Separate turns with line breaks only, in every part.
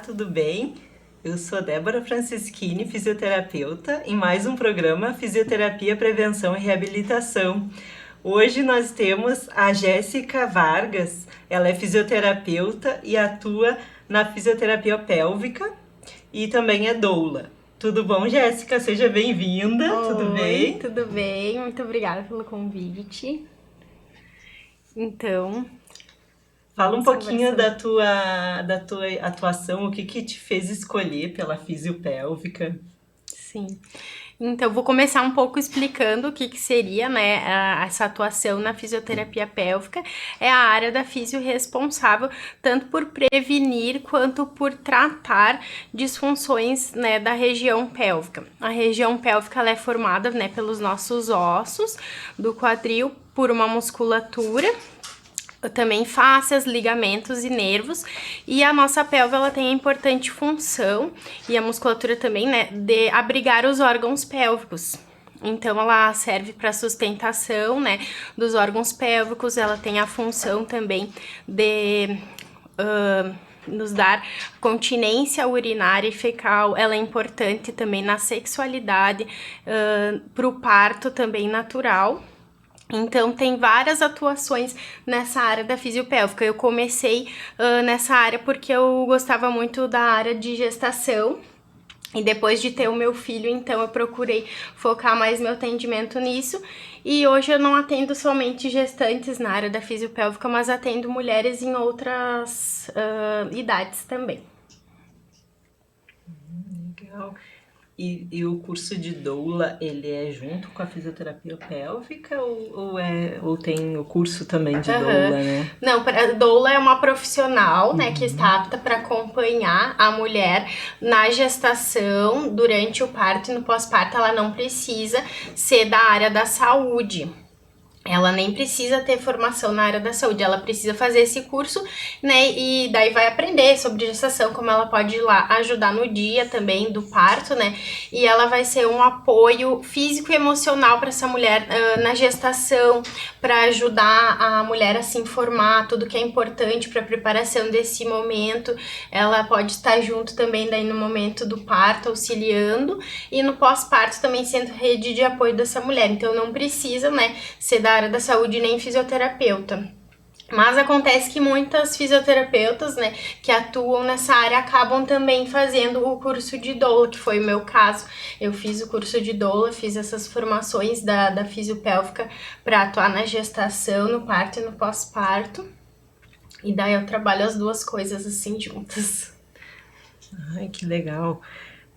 tudo bem? Eu sou Débora Francischini, fisioterapeuta, em mais um programa Fisioterapia, Prevenção e Reabilitação. Hoje nós temos a Jéssica Vargas, ela é fisioterapeuta e atua na fisioterapia pélvica e também é doula. Tudo bom, Jéssica? Seja bem-vinda, tudo bem?
Oi, tudo bem? Muito obrigada pelo convite. Então,
Fala um
vamos
pouquinho
conversando.
da tua atuação, o que que te fez escolher pela fisiopélvica?
Sim. Então, vou começar um pouco explicando o que seria, né, essa atuação na fisioterapia pélvica. É a área da fisio responsável tanto por prevenir quanto por tratar disfunções, né, da região pélvica. A região pélvica ela é formada, né, pelos nossos ossos do quadril, por uma musculatura, também fáscias, ligamentos e nervos, e a nossa pelve ela tem a importante função, e a musculatura também, né, de abrigar os órgãos pélvicos. Então ela serve para sustentação, né, dos órgãos pélvicos, ela tem a função também de nos dar continência urinária e fecal, ela é importante também na sexualidade, para o parto também natural. Então, tem várias atuações nessa área da fisiopélvica. Eu comecei nessa área porque eu gostava muito da área de gestação. E depois de ter o meu filho, então eu procurei focar mais meu atendimento nisso. E hoje eu não atendo somente gestantes na área da fisiopélvica, mas atendo mulheres em outras idades também.
Legal. E o curso de doula, ele é junto com a fisioterapia pélvica ou tem o curso também de doula, né?
Não, a doula é uma profissional, né, que está apta para acompanhar a mulher na gestação, durante o parto e no pós-parto. Ela não precisa ser da área da saúde. Ela nem precisa ter formação na área da saúde, ela precisa fazer esse curso, né, e daí vai aprender sobre gestação, como ela pode ir lá ajudar no dia também do parto, né, e ela vai ser um apoio físico e emocional para essa mulher na gestação, para ajudar a mulher a se informar, tudo que é importante para a preparação desse momento. Ela pode estar junto também daí no momento do parto, auxiliando, e no pós-parto também sendo rede de apoio dessa mulher. Então não precisa, né, ser da área da saúde nem fisioterapeuta. Mas acontece que muitas fisioterapeutas, né, que atuam nessa área acabam também fazendo o curso de doula, que foi o meu caso. Eu fiz o curso de doula, fiz essas formações da fisiopélvica para atuar na gestação, no parto e no pós-parto. E daí eu trabalho as duas coisas assim juntas.
Ai, que legal.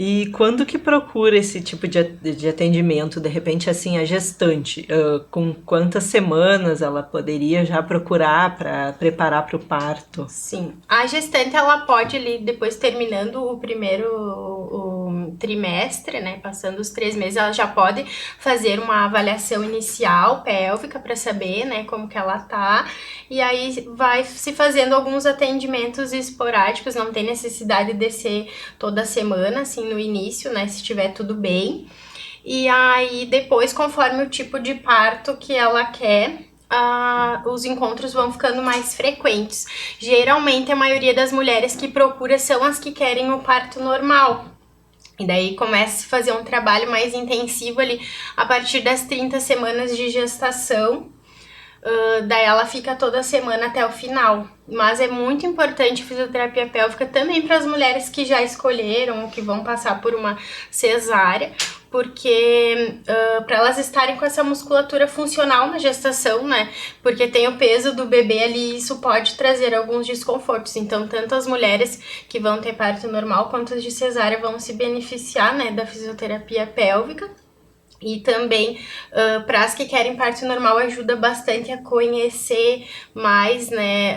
E quando que procura esse tipo de atendimento? De repente, assim, a gestante, com quantas semanas ela poderia já procurar para preparar para o parto?
Sim, a gestante ela pode ali, depois terminando o primeiro trimestre, né, passando os 3 meses, ela já pode fazer uma avaliação inicial pélvica para saber, né, como que ela tá, e aí vai se fazendo alguns atendimentos esporádicos, não tem necessidade de ser toda semana, assim, no início, né, se estiver tudo bem. E aí depois, conforme o tipo de parto que ela quer, os encontros vão ficando mais frequentes. Geralmente a maioria das mulheres que procura são as que querem o parto normal. E daí começa a se fazer um trabalho mais intensivo ali a partir das 30 semanas de gestação. Daí ela fica toda semana até o final. Mas é muito importante a fisioterapia pélvica também para as mulheres que já escolheram ou que vão passar por uma cesárea, porque para elas estarem com essa musculatura funcional na gestação, né? Porque tem o peso do bebê ali e isso pode trazer alguns desconfortos. Então, tanto as mulheres que vão ter parto normal quanto as de cesárea vão se beneficiar, né, da fisioterapia pélvica. E também, para as que querem parto normal, ajuda bastante a conhecer mais, né,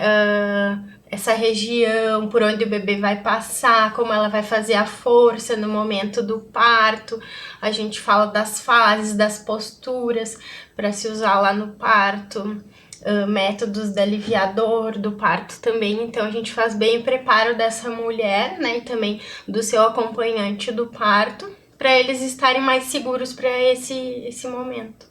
essa região, por onde o bebê vai passar, como ela vai fazer a força no momento do parto. A gente fala das fases, das posturas para se usar lá no parto. Métodos de aliviador do parto também, então a gente faz bem o preparo dessa mulher, né, e também do seu acompanhante do parto, para eles estarem mais seguros para esse momento.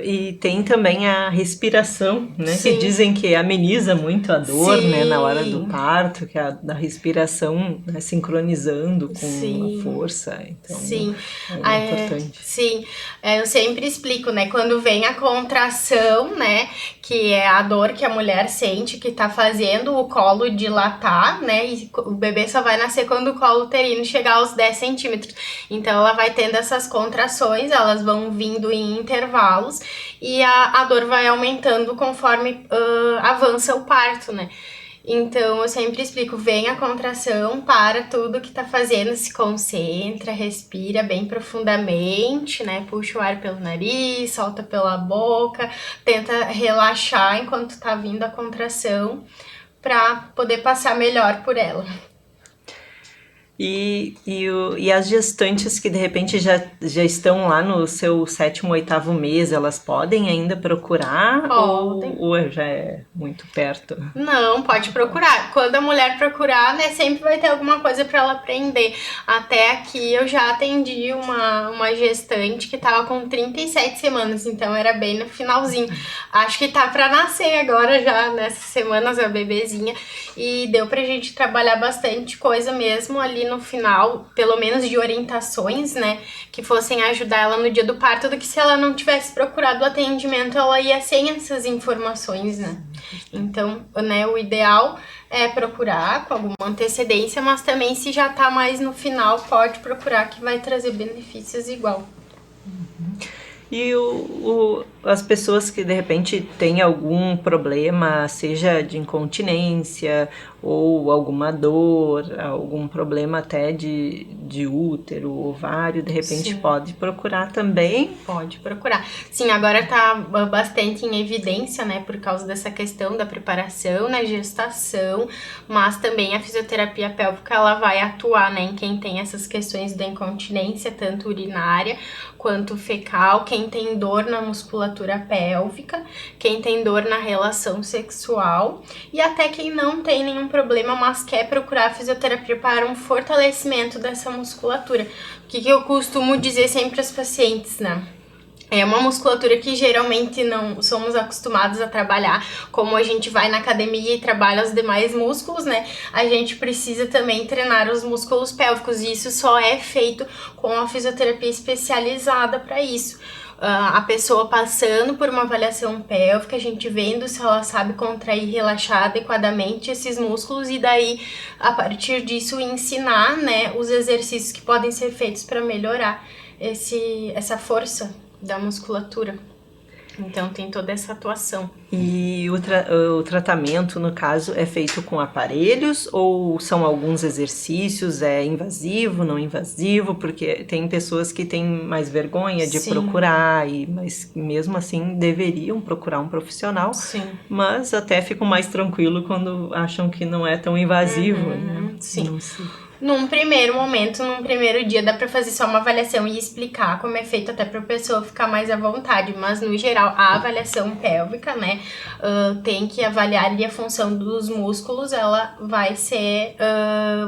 E tem também a respiração, né?
Sim.
Que dizem que ameniza muito a dor, né? Na hora do
Sim.
parto, que a da respiração, né, sincronizando com a
Sim.
força. Então,
Sim.
é importante.
Sim. Eu sempre explico, né? Quando vem a contração, né? Que é a dor que a mulher sente, que tá fazendo o colo dilatar, né? E o bebê só vai nascer quando o colo uterino chegar aos 10 centímetros. Então, ela vai tendo essas contrações, elas vão vindo em intervalos e a dor vai aumentando conforme avança o parto, né? Então, eu sempre explico, vem a contração, para tudo que tá fazendo, se concentra, respira bem profundamente, né? Puxa o ar pelo nariz, solta pela boca, tenta relaxar enquanto tá vindo a contração, pra poder passar melhor por ela.
E as gestantes que de repente já estão lá no seu 7º, 8º mês, elas podem ainda procurar?
Podem.
Ou já é muito perto?
Não, pode procurar. Quando a mulher procurar, né, sempre vai ter alguma coisa para ela aprender. Até aqui eu já atendi uma gestante que tava com 37 semanas, então era bem no finalzinho. Acho que tá para nascer agora já, nessas semanas, a bebezinha. E deu pra gente trabalhar bastante coisa mesmo ali no final, pelo menos de orientações, né, que fossem ajudar ela no dia do parto, do que se ela não tivesse procurado o atendimento, ela ia sem essas informações, né. Então, né, o ideal é procurar com alguma antecedência, mas também se já tá mais no final, pode procurar que vai trazer benefícios igual.
E as pessoas que de repente têm algum problema, seja de incontinência ou alguma dor, algum problema até de útero, ovário, de repente
Sim.
pode procurar também?
Pode procurar. Sim, agora tá bastante em evidência, né, por causa dessa questão da preparação na gestação, mas também a fisioterapia pélvica, ela vai atuar, né, em quem tem essas questões da incontinência, tanto urinária quanto fecal, quem tem dor na musculatura pélvica, quem tem dor na relação sexual e até quem não tem nenhum problema, mas quer procurar a fisioterapia para um fortalecimento dessa musculatura. O que eu costumo dizer sempre aos pacientes, né? É uma musculatura que geralmente não somos acostumados a trabalhar, como a gente vai na academia e trabalha os demais músculos, né? A gente precisa também treinar os músculos pélvicos e isso só é feito com a fisioterapia especializada para isso. A pessoa passando por uma avaliação pélvica, a gente vendo se ela sabe contrair e relaxar adequadamente esses músculos e daí, a partir disso, ensinar, né, os exercícios que podem ser feitos para melhorar essa força da musculatura. Então tem toda essa atuação.
E o tratamento, no caso, é feito com aparelhos ou são alguns exercícios? É invasivo, não invasivo? Porque tem pessoas que têm mais vergonha de procurar, mas mesmo assim deveriam procurar um profissional.
Sim.
Mas até ficam mais tranquilo quando acham que não é tão invasivo, né?
Sim.
Não sei.
Num primeiro momento, num primeiro dia, dá pra fazer só uma avaliação e explicar como é feito até pra pessoa ficar mais à vontade, mas no geral, a avaliação pélvica, né, tem que avaliar ali a função dos músculos, ela vai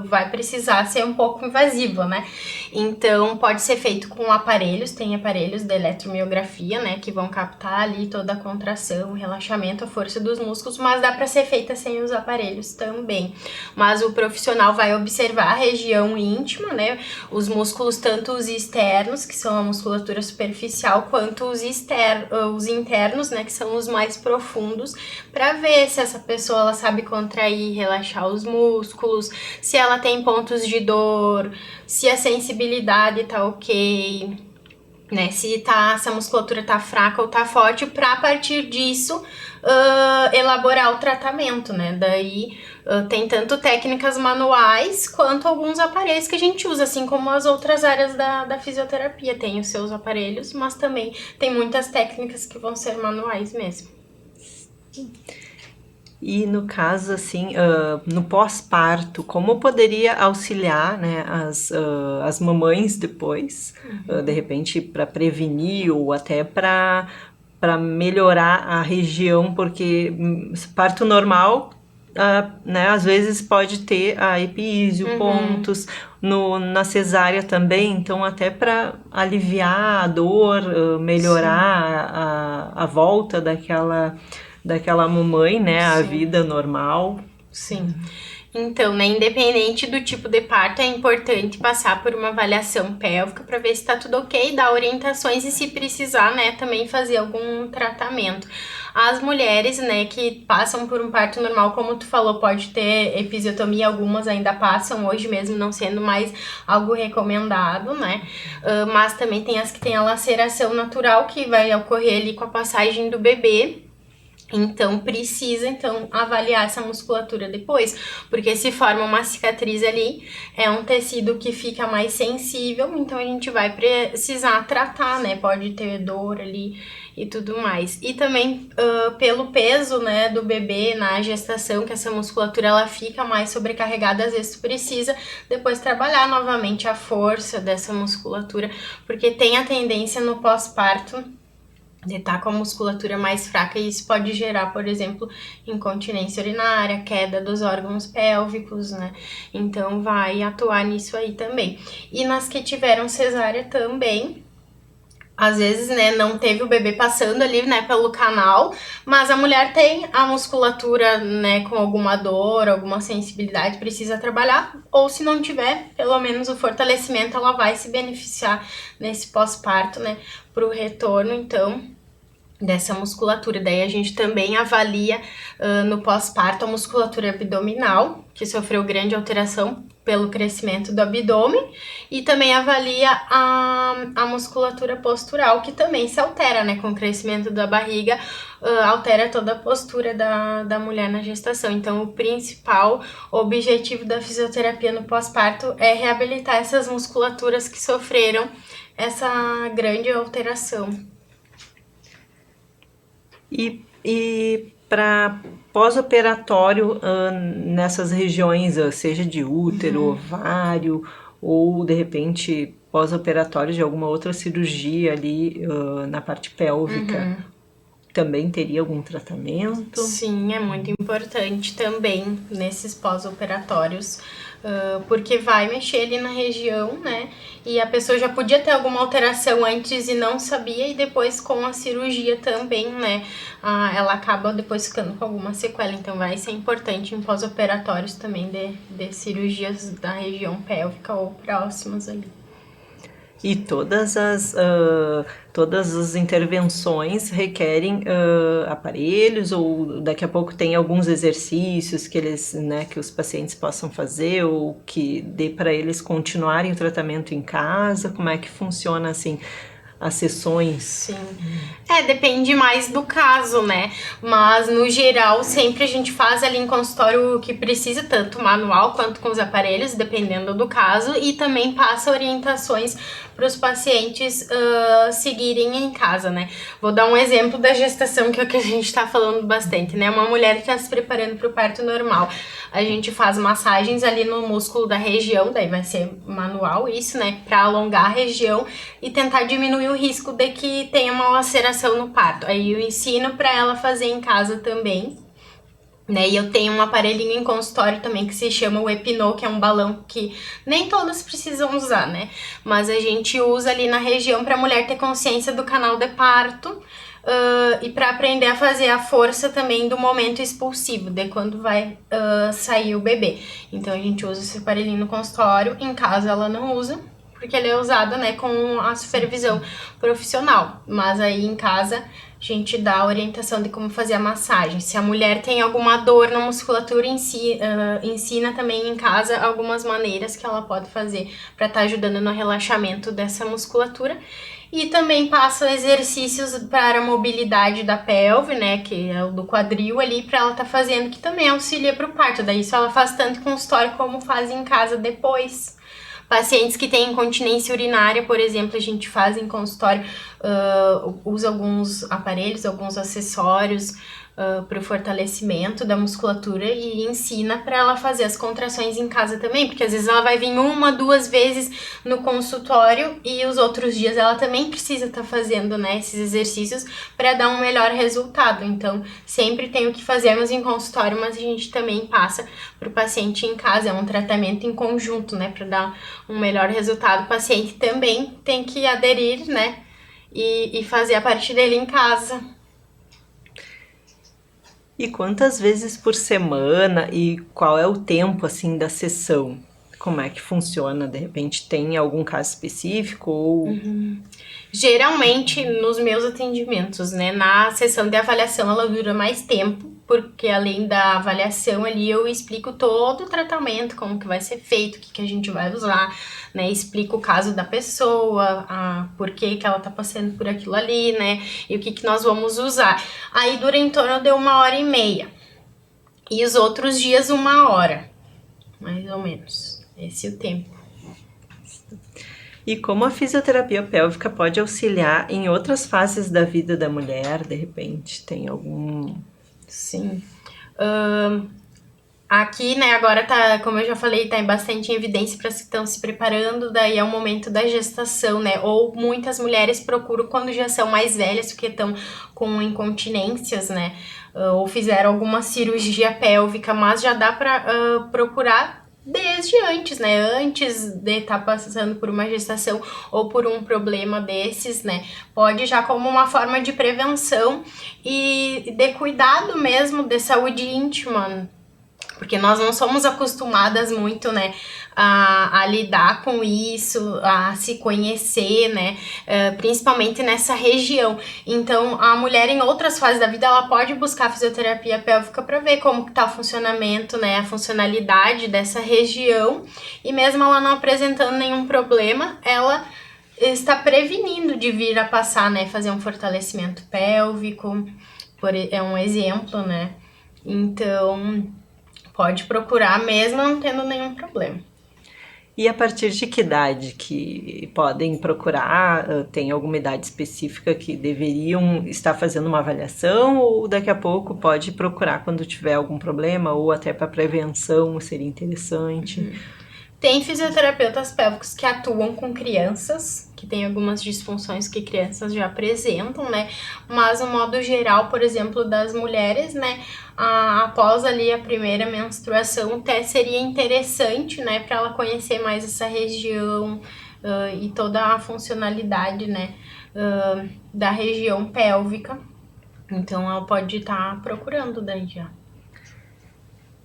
vai precisar ser um pouco invasiva, né, então pode ser feito com aparelhos, tem aparelhos de eletromiografia, né, que vão captar ali toda a contração, o relaxamento, a força dos músculos, mas dá pra ser feita sem os aparelhos também, mas o profissional vai observar a região íntima, né, os músculos, tanto os externos, que são a musculatura superficial, quanto os internos, né, que são os mais profundos, para ver se essa pessoa ela sabe contrair, relaxar os músculos, se ela tem pontos de dor, se a sensibilidade tá ok, né, se a musculatura tá fraca ou tá forte, para a partir disso elaborar o tratamento, né, daí tem tanto técnicas manuais quanto alguns aparelhos que a gente usa, assim como as outras áreas da fisioterapia tem os seus aparelhos, mas também tem muitas técnicas que vão ser manuais mesmo.
E no caso, assim, no pós-parto, como poderia auxiliar, né, as mamães depois, de repente, para prevenir ou até para melhorar a região, porque parto normal né, às vezes pode ter a epísio, pontos, na cesárea também, então até para aliviar a dor, melhorar a volta daquela mamãe, né, a vida normal.
Sim. Então, né, independente do tipo de parto, é importante passar por uma avaliação pélvica para ver se tá tudo ok, dar orientações e, se precisar, né, também fazer algum tratamento. As mulheres, né, que passam por um parto normal, como tu falou, pode ter episiotomia, algumas ainda passam hoje mesmo, não sendo mais algo recomendado, né, mas também tem as que têm a laceração natural, que vai ocorrer ali com a passagem do bebê. Então, precisa, avaliar essa musculatura depois, porque se forma uma cicatriz ali, é um tecido que fica mais sensível, então a gente vai precisar tratar, né, pode ter dor ali e tudo mais. E também, pelo peso, né, do bebê na gestação, que essa musculatura, ela fica mais sobrecarregada, às vezes tu precisa depois trabalhar novamente a força dessa musculatura, porque tem a tendência no pós-parto de estar com a musculatura mais fraca, e isso pode gerar, por exemplo, incontinência urinária, queda dos órgãos pélvicos, né? Então vai atuar nisso aí também. E nas que tiveram cesárea também, às vezes, né, não teve o bebê passando ali, né, pelo canal, mas a mulher tem a musculatura, né, com alguma dor, alguma sensibilidade, precisa trabalhar, ou se não tiver, pelo menos o fortalecimento, ela vai se beneficiar nesse pós-parto, né, pro retorno, então, dessa musculatura. Daí a gente também avalia no pós-parto a musculatura abdominal, que sofreu grande alteração pelo crescimento do abdômen, e também avalia a musculatura postural, que também se altera, né, com o crescimento da barriga, altera toda a postura da mulher na gestação. Então, o principal objetivo da fisioterapia no pós-parto é reabilitar essas musculaturas que sofreram essa grande alteração.
E para pós-operatório, nessas regiões, seja de útero, ovário, ou de repente pós-operatório de alguma outra cirurgia ali na parte pélvica, também teria algum tratamento?
Sim, é muito importante também nesses pós-operatórios, porque vai mexer ali na região, né? E a pessoa já podia ter alguma alteração antes e não sabia, e depois com a cirurgia também, né? Ela acaba depois ficando com alguma sequela. Então vai ser importante em pós-operatórios também de cirurgias da região pélvica ou próximas ali.
E todas as intervenções requerem aparelhos, ou daqui a pouco tem alguns exercícios que eles, né, que os pacientes possam fazer, ou que dê para eles continuarem o tratamento em casa? Como é que funciona assim as sessões?
Sim. Depende mais do caso, né? Mas, no geral, sempre a gente faz ali em consultório o que precisa, tanto manual quanto com os aparelhos, dependendo do caso, e também passa orientações para os pacientes seguirem em casa, né? Vou dar um exemplo da gestação, que é o que a gente tá falando bastante, né? Uma mulher que tá se preparando para o parto normal. A gente faz massagens ali no músculo da região, daí vai ser manual isso, né? Para alongar a região e tentar diminuir o risco de que tenha uma laceração no parto. Aí eu ensino para ela fazer em casa também, né? E eu tenho um aparelhinho em consultório também que se chama o Epinô, que é um balão que nem todas precisam usar, né? Mas a gente usa ali na região para a mulher ter consciência do canal de parto. E para aprender a fazer a força também do momento expulsivo, de quando vai sair o bebê. Então a gente usa esse aparelhinho no consultório, em casa ela não usa, porque ele é usado, né, com a supervisão profissional. Mas aí em casa a gente dá a orientação de como fazer a massagem. Se a mulher tem alguma dor na musculatura em si, ensina também em casa algumas maneiras que ela pode fazer para estar ajudando no relaxamento dessa musculatura. E também passa exercícios para a mobilidade da pelve, né, que é o do quadril ali, para ela estar fazendo, que também auxilia para o parto. Daí isso ela faz tanto em consultório como faz em casa depois. Pacientes que têm incontinência urinária, por exemplo, a gente faz em consultório, usa alguns aparelhos, alguns acessórios, para o fortalecimento da musculatura e ensina para ela fazer as contrações em casa também, porque às vezes ela vai vir 1, 2 vezes no consultório e os outros dias ela também precisa estar fazendo, né, esses exercícios para dar um melhor resultado. Então, sempre tem o que fazemos em consultório, mas a gente também passa para o paciente em casa, é um tratamento em conjunto, né, para dar um melhor resultado. O paciente também tem que aderir, né, e fazer a parte dele em casa.
E quantas vezes por semana e qual é o tempo, assim, da sessão? Como é que funciona? De repente tem algum caso específico ou...
Geralmente, nos meus atendimentos, né, na sessão de avaliação ela dura mais tempo, porque além da avaliação ali eu explico todo o tratamento, como que vai ser feito, o que a gente vai usar, né, explico o caso da pessoa, por que ela tá passando por aquilo ali, né, e o que nós vamos usar. Aí dura em torno de 1h30, e os outros dias 1 hora, mais ou menos, esse é o tempo.
E como a fisioterapia pélvica pode auxiliar em outras fases da vida da mulher, de repente? Tem algum...
Sim. Aqui, né, agora tá, como eu já falei, tá bastante em evidência para que estão se preparando, daí é o momento da gestação, né, ou muitas mulheres procuram quando já são mais velhas, porque estão com incontinências, né, ou fizeram alguma cirurgia pélvica, mas já dá para procurar desde antes, né, antes de estar passando por uma gestação ou por um problema desses, né, pode já como uma forma de prevenção e de cuidado mesmo de saúde íntima, porque nós não somos acostumadas muito, né, a lidar com isso, a se conhecer, né, principalmente nessa região. Então, a mulher em outras fases da vida, ela pode buscar fisioterapia pélvica para ver como que tá o funcionamento, né, a funcionalidade dessa região, e mesmo ela não apresentando nenhum problema, ela está prevenindo de vir a passar, né, fazer um fortalecimento pélvico, é um exemplo, né, então... pode procurar mesmo não tendo nenhum problema.
E a partir de que idade que podem procurar? Tem alguma idade específica que deveriam estar fazendo uma avaliação ou daqui a pouco pode procurar quando tiver algum problema ou até para prevenção seria interessante?
Tem fisioterapeutas pélvicos que atuam com crianças, que tem algumas disfunções que crianças já apresentam, né? Mas, no modo geral, por exemplo, das mulheres, né? Após ali a primeira menstruação, até seria interessante, né? Para ela conhecer mais essa região e toda a funcionalidade, né? Da região pélvica. Então, ela pode estar procurando daí já.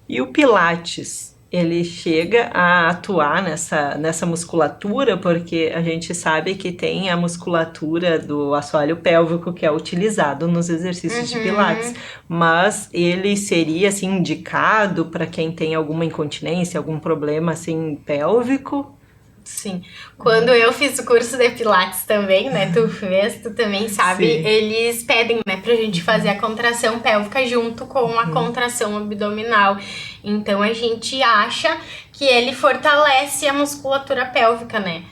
E o Pilates? Ele chega a atuar nessa musculatura, porque a gente sabe que tem a musculatura do assoalho pélvico que é utilizado nos exercícios de Pilates, mas ele seria assim indicado para quem tem alguma incontinência, algum problema assim pélvico?
Sim. Quando eu fiz o curso de Pilates também, né, tu também sabe,
Sim.
Eles pedem, né, pra gente fazer a contração pélvica junto com a contração abdominal. Então, a gente acha que ele fortalece a musculatura pélvica, né?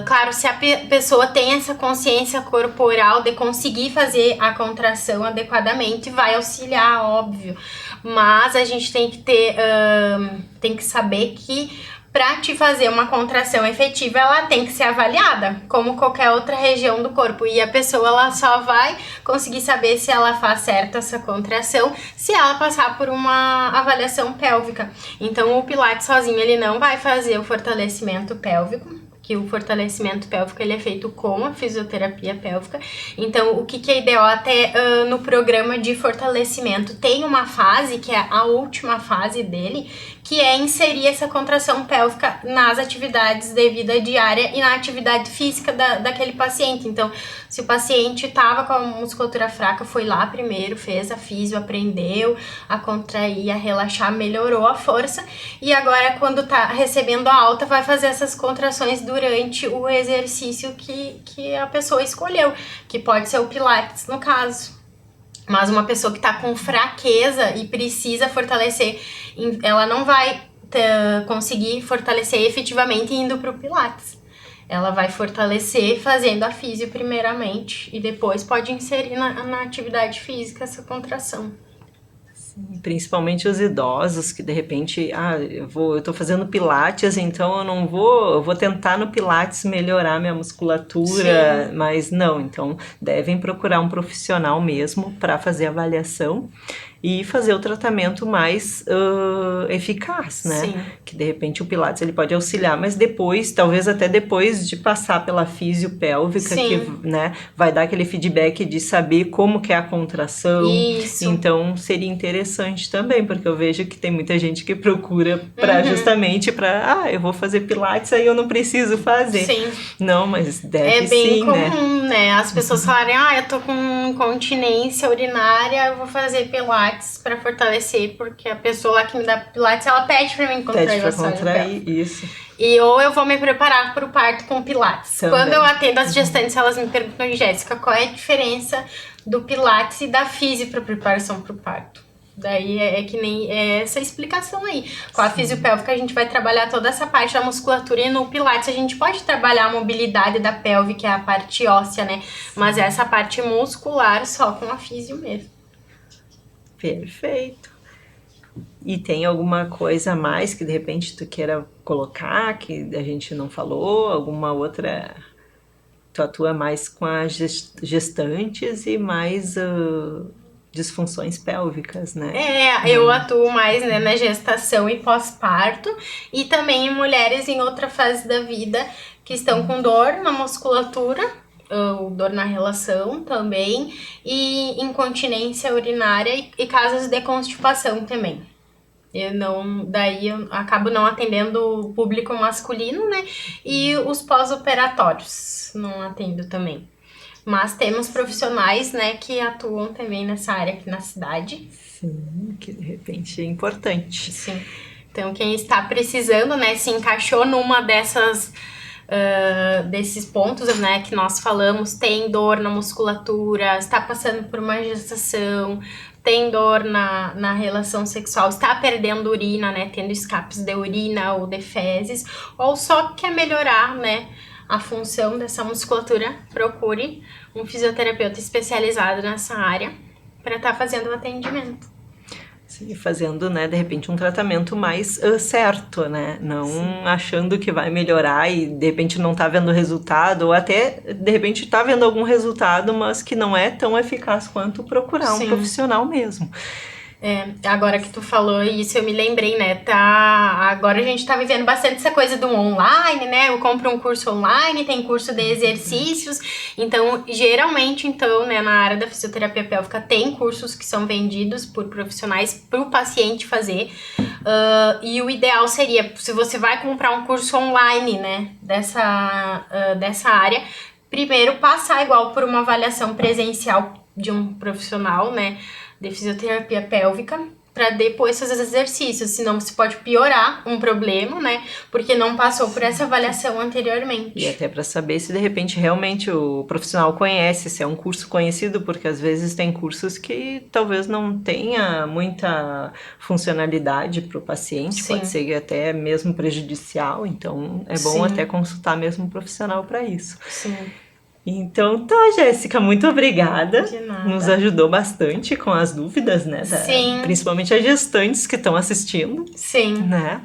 Claro, se a pessoa tem essa consciência corporal de conseguir fazer a contração adequadamente, vai auxiliar, óbvio. Mas a gente tem que tem que saber que para te fazer uma contração efetiva, ela tem que ser avaliada, como qualquer outra região do corpo. E a pessoa ela só vai conseguir saber se ela faz certo essa contração se ela passar por uma avaliação pélvica. Então, o Pilates sozinho, ele não vai fazer o fortalecimento pélvico, que o fortalecimento pélvico ele é feito com a fisioterapia pélvica. Então, o que é ideal até no programa de fortalecimento tem uma fase, que é a última fase dele, que é inserir essa contração pélvica nas atividades de vida diária e na atividade física daquele paciente. Então, se o paciente estava com a musculatura fraca, foi lá primeiro, fez a fisio, aprendeu a contrair, a relaxar, melhorou a força, e agora quando tá recebendo a alta, vai fazer essas contrações durante o exercício que a pessoa escolheu, que pode ser o Pilates no caso. Mas uma pessoa que tá com fraqueza e precisa fortalecer, ela não vai conseguir fortalecer efetivamente indo pro Pilates. Ela vai fortalecer fazendo a fisio primeiramente e depois pode inserir na atividade física essa contração.
Principalmente os idosos que de repente, eu tô fazendo pilates, então eu vou tentar no pilates melhorar minha musculatura, mas não, então devem procurar um profissional mesmo para fazer a avaliação e fazer o tratamento mais eficaz, né?
Sim.
Que de repente o pilates ele pode auxiliar, mas depois, talvez até depois de passar pela fisiopélvica, que, né, vai dar aquele feedback de saber como que é a contração.
Isso.
Então seria interessante também, porque eu vejo que tem muita gente que procura para justamente para, eu vou fazer pilates, aí eu não preciso fazer.
Sim.
Não, mas deve
É bem
sim,
comum, né? As pessoas falarem, eu tô com incontinência urinária, eu vou fazer pilates pra fortalecer, porque a pessoa lá que me dá pilates, ela pede pra mim contrair o assoalho pélvico.
Isso.
E ou eu vou me preparar pro parto com pilates.
Também.
Quando eu atendo as gestantes, elas me perguntam, Jéssica, qual é a diferença do pilates e da físio pra preparação pro parto? Daí é que nem essa explicação aí. Com a fisiopélvica a gente vai trabalhar toda essa parte da musculatura e no pilates a gente pode trabalhar a mobilidade da pelve, que é a parte óssea, né? Mas essa parte muscular só com a fisio mesmo.
Perfeito. E tem alguma coisa a mais que de repente tu queira colocar, que a gente não falou? Alguma outra... Tu atua mais com as gestantes e mais... disfunções pélvicas, né?
Eu atuo mais, né, na gestação e pós-parto e também em mulheres em outra fase da vida que estão com dor na musculatura, ou dor na relação também, e incontinência urinária e casos de constipação também. Daí eu acabo não atendendo o público masculino, né? E os pós-operatórios não atendo também. Mas temos profissionais, né, que atuam também nessa área aqui na cidade.
Sim, que de repente é importante.
Sim. Então, quem está precisando, né, se encaixou numa desses pontos, né, que nós falamos, tem dor na musculatura, está passando por uma gestação, tem dor na relação sexual, está perdendo urina, né, tendo escapes de urina ou de fezes, ou só quer melhorar, né, a função dessa musculatura, procure um fisioterapeuta especializado nessa área para estar fazendo o atendimento.
Sim, fazendo, né, de repente um tratamento mais certo, né, não achando que vai melhorar e de repente não tá vendo resultado, ou até de repente tá vendo algum resultado, mas que não é tão eficaz quanto procurar um profissional mesmo.
Agora que tu falou isso, eu me lembrei, né, agora a gente tá vivendo bastante essa coisa do online, né, eu compro um curso online, tem curso de exercícios, então, geralmente, então, né, na área da fisioterapia pélvica tem cursos que são vendidos por profissionais pro paciente fazer, e o ideal seria, se você vai comprar um curso online, né, dessa área, primeiro passar igual por uma avaliação presencial de um profissional, né, de fisioterapia pélvica, para depois fazer os exercícios, senão você pode piorar um problema, né, porque não passou por essa avaliação anteriormente.
E até para saber se de repente realmente o profissional conhece, se é um curso conhecido, porque às vezes tem cursos que talvez não tenha muita funcionalidade para o paciente, pode ser até mesmo prejudicial, então é bom até consultar mesmo um profissional para isso.
Sim.
Então tá, Jéssica, muito obrigada.
De nada.
Nos ajudou bastante com as dúvidas, né?
Sim.
Principalmente as gestantes que estão assistindo.
Sim.
Né?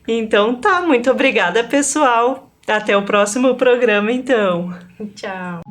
Então tá, muito obrigada, pessoal. Até o próximo programa, então.
Tchau.